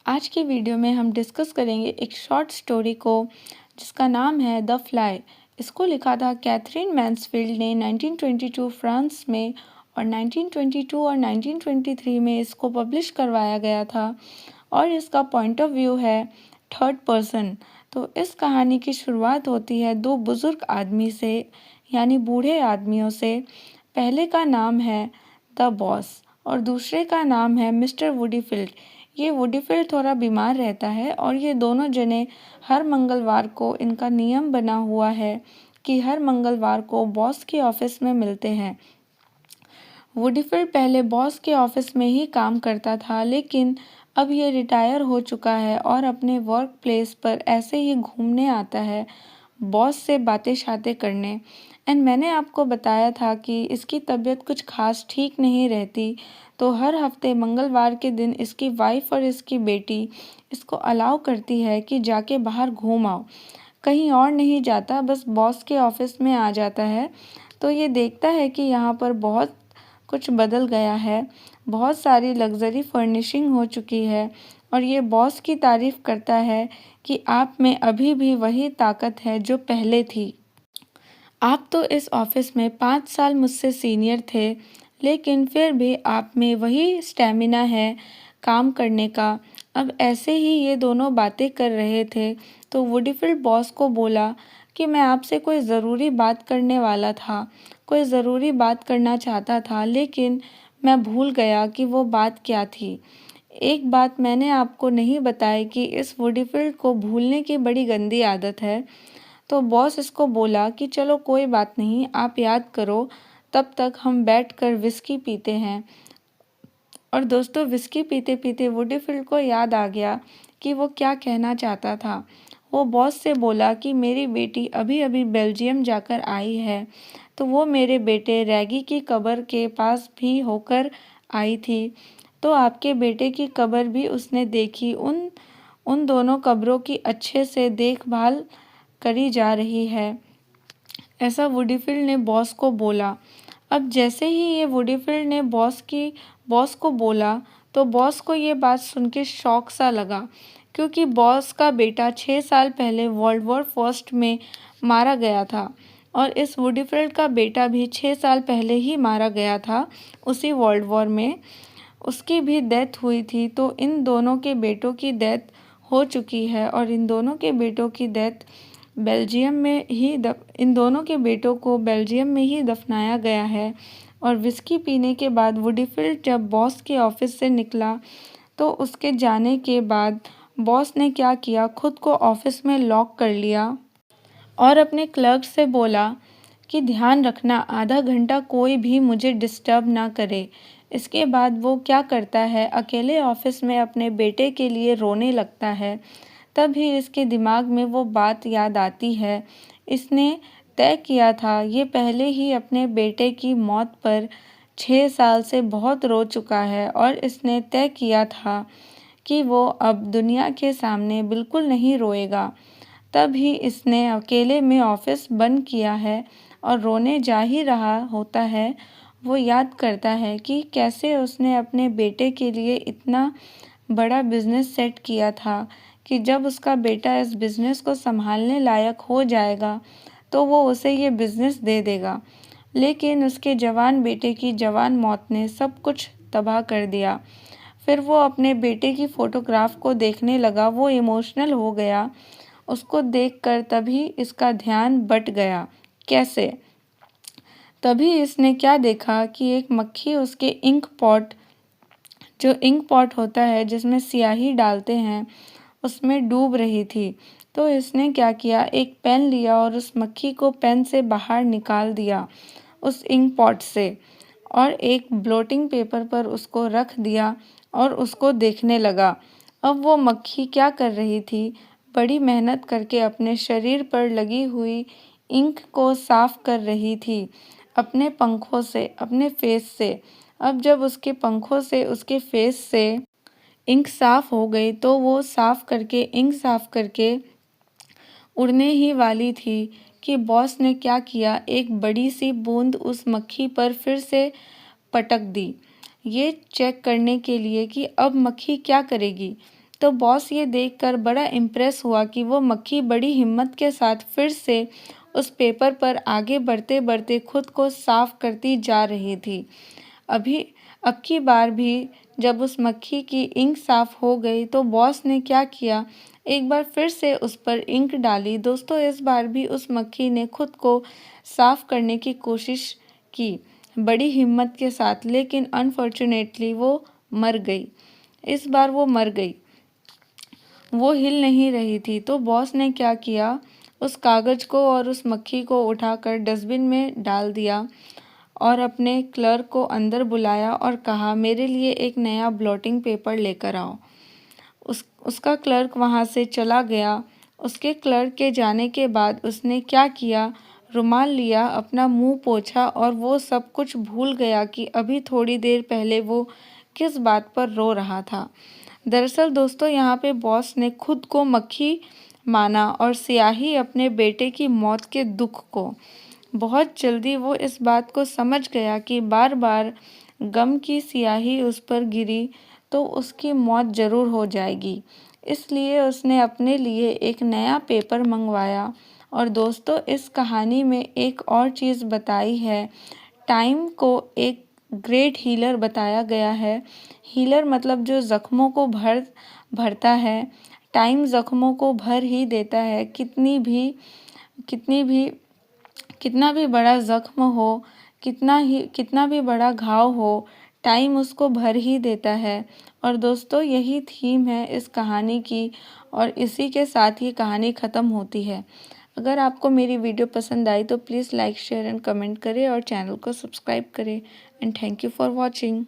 आज की वीडियो में हम डिस्कस करेंगे एक शॉर्ट स्टोरी को जिसका नाम है द फ्लाई। इसको लिखा था कैथरीन मैन्सफील्ड ने 1922 फ्रांस में और 1922 और 1923 में इसको पब्लिश करवाया गया था और इसका पॉइंट ऑफ व्यू है थर्ड पर्सन। तो इस कहानी की शुरुआत होती है दो बुजुर्ग आदमी से, यानी बूढ़े आदमियों से। पहले का नाम है द बॉस और दूसरे का नाम है मिस्टर वुडीफील्ड। ये वुडीफील्ड थोड़ा बीमार रहता है और ये दोनों जने हर मंगलवार को, इनका नियम बना हुआ है कि हर मंगलवार को बॉस के ऑफिस में मिलते हैं। वुडीफील्ड पहले बॉस के ऑफिस में ही काम करता था, लेकिन अब ये रिटायर हो चुका है और अपने वर्क प्लेस पर ऐसे ही घूमने आता है, बॉस से बातें शातें करने। एंड मैंने आपको बताया था कि इसकी तबीयत कुछ खास ठीक नहीं रहती, तो हर हफ्ते मंगलवार के दिन इसकी वाइफ और इसकी बेटी इसको अलाउ करती है कि जाके बाहर घूम आओ। कहीं और नहीं जाता, बस बॉस के ऑफिस में आ जाता है। तो ये देखता है कि यहाँ पर बहुत कुछ बदल गया है, बहुत सारी लग्जरी फर्निशिंग हो चुकी है और ये बॉस की तारीफ करता है कि आप में अभी भी वही ताकत है जो पहले थी। आप तो इस ऑफिस में 5 साल मुझसे सीनियर थे, लेकिन फिर भी आप में वही स्टैमिना है काम करने का। अब ऐसे ही ये दोनों बातें कर रहे थे तो वुडीफील्ड बॉस को बोला कि मैं आपसे कोई ज़रूरी बात करने वाला था, कोई ज़रूरी बात करना चाहता था, लेकिन मैं भूल गया कि वो बात क्या थी। एक बात मैंने आपको नहीं बताई कि इस वुडीफील्ड को भूलने की बड़ी गंदी आदत है। तो बॉस इसको बोला कि चलो कोई बात नहीं, आप याद करो, तब तक हम बैठकर विस्की पीते हैं। और दोस्तों, विस्की पीते पीते वुडीफील्ड को याद आ गया कि वो क्या कहना चाहता था। वो बॉस से बोला कि मेरी बेटी अभी अभी बेल्जियम जाकर आई है, तो वो मेरे बेटे रैगी की कब्र के पास भी होकर आई थी, तो आपके बेटे की कब्र भी उसने देखी। उन उन दोनों कब्रों की अच्छे से देखभाल करी जा रही है, ऐसा वुडीफील्ड ने बॉस को बोला। अब जैसे ही ये वुडीफील्ड ने बॉस को बोला, तो बॉस को ये बात सुन के शौक सा लगा, क्योंकि बॉस का बेटा 6 साल पहले वर्ल्ड वॉर फर्स्ट में मारा गया था और इस वुडीफील्ड का बेटा भी 6 साल पहले ही मारा गया था उसी वर्ल्ड वॉर में। उसकी भी डेथ हुई थी, तो इन दोनों के बेटों की डेथ हो चुकी है और इन दोनों के बेटों की डेथ बेल्जियम में ही इन दोनों के बेटों को बेल्जियम में ही दफनाया गया है। और विस्की पीने के बाद वुडीफील्ड जब बॉस के ऑफिस से निकला, तो उसके जाने के बाद बॉस ने क्या किया, खुद को ऑफिस में लॉक कर लिया और अपने क्लर्क से बोला कि ध्यान रखना, आधा घंटा कोई भी मुझे डिस्टर्ब ना करे। इसके बाद वो क्या करता है, अकेले ऑफिस में अपने बेटे के लिए रोने लगता है। तभी इसके दिमाग में वो बात याद आती है। इसने तय किया था, ये पहले ही अपने बेटे की मौत पर 6 साल से बहुत रो चुका है और इसने तय किया था कि वो अब दुनिया के सामने बिल्कुल नहीं रोएगा। तभी इसने अकेले में ऑफिस बंद किया है और रोने जा ही रहा होता है। वो याद करता है कि कैसे उसने अपने बेटे के लिए इतना बड़ा बिजनेस सेट किया था कि जब उसका बेटा इस बिजनेस को संभालने लायक हो जाएगा तो वो उसे ये बिजनेस दे देगा। लेकिन उसके जवान बेटे की जवान मौत ने सब कुछ तबाह कर दिया। फिर वो अपने बेटे की फ़ोटोग्राफ को देखने लगा, वो इमोशनल हो गया उसको देखकर। तभी इसका ध्यान बट गया। कैसे? तभी इसने क्या देखा कि एक मक्खी उसके इंक पॉट, जो इंक पॉट होता है जिसमें स्याही डालते हैं, उसमें डूब रही थी। तो इसने क्या किया, एक पेन लिया और उस मक्खी को पेन से बाहर निकाल दिया उस इंक पॉट से और एक ब्लोटिंग पेपर पर उसको रख दिया और उसको देखने लगा। अब वो मक्खी क्या कर रही थी, बड़ी मेहनत करके अपने शरीर पर लगी हुई इंक को साफ कर रही थी अपने पंखों से, अपने फेस से। अब जब उसके पंखों से, उसके फेस से इंक साफ हो गई, तो वो इंक साफ करके उड़ने ही वाली थी कि बॉस ने क्या किया, एक बड़ी सी बूंद उस मक्खी पर फिर से पटक दी, ये चेक करने के लिए कि अब मक्खी क्या करेगी। तो बॉस ये देखकर बड़ा इम्प्रेस हुआ कि वो मक्खी बड़ी हिम्मत के साथ फिर से उस पेपर पर आगे बढ़ते बढ़ते खुद को साफ करती जा रही थी। अब की बार भी जब उस मक्खी की इंक साफ हो गई तो बॉस ने क्या किया, एक बार फिर से उस पर इंक डाली। दोस्तों, इस बार भी उस मक्खी ने खुद को साफ करने की कोशिश की बड़ी हिम्मत के साथ, लेकिन अनफॉर्चुनेटली वो मर गई। इस बार वो मर गई, वो हिल नहीं रही थी। तो बॉस ने क्या किया, उस कागज़ को और उस मक्खी को उठाकर डस्टबिन में डाल दिया और अपने क्लर्क को अंदर बुलाया और कहा, मेरे लिए एक नया ब्लॉटिंग पेपर लेकर आओ। उसका क्लर्क वहाँ से चला गया। उसके क्लर्क के जाने के बाद उसने क्या किया, रुमाल लिया, अपना मुंह पोंछा और वो सब कुछ भूल गया कि अभी थोड़ी देर पहले वो किस बात पर रो रहा था। दरअसल दोस्तों, यहाँ पे बॉस ने खुद को मक्खी माना और स्याही अपने बेटे की मौत के दुख को। बहुत जल्दी वो इस बात को समझ गया कि बार बार गम की स्याही उस पर गिरी तो उसकी मौत ज़रूर हो जाएगी। इसलिए उसने अपने लिए एक नया पेपर मंगवाया। और दोस्तों, इस कहानी में एक और चीज़ बताई है, टाइम को एक ग्रेट हीलर बताया गया है। हीलर मतलब जो ज़ख्मों को भरता है। टाइम ज़ख्मों को भर ही देता है। कितनी भी कितना भी बड़ा ज़ख्म हो, कितना भी बड़ा घाव हो, टाइम उसको भर ही देता है। और दोस्तों, यही थीम है इस कहानी की और इसी के साथ ये कहानी ख़त्म होती है। अगर आपको मेरी वीडियो पसंद आई तो please like, share and comment करें और चैनल को सब्सक्राइब करें। And thank you for watching.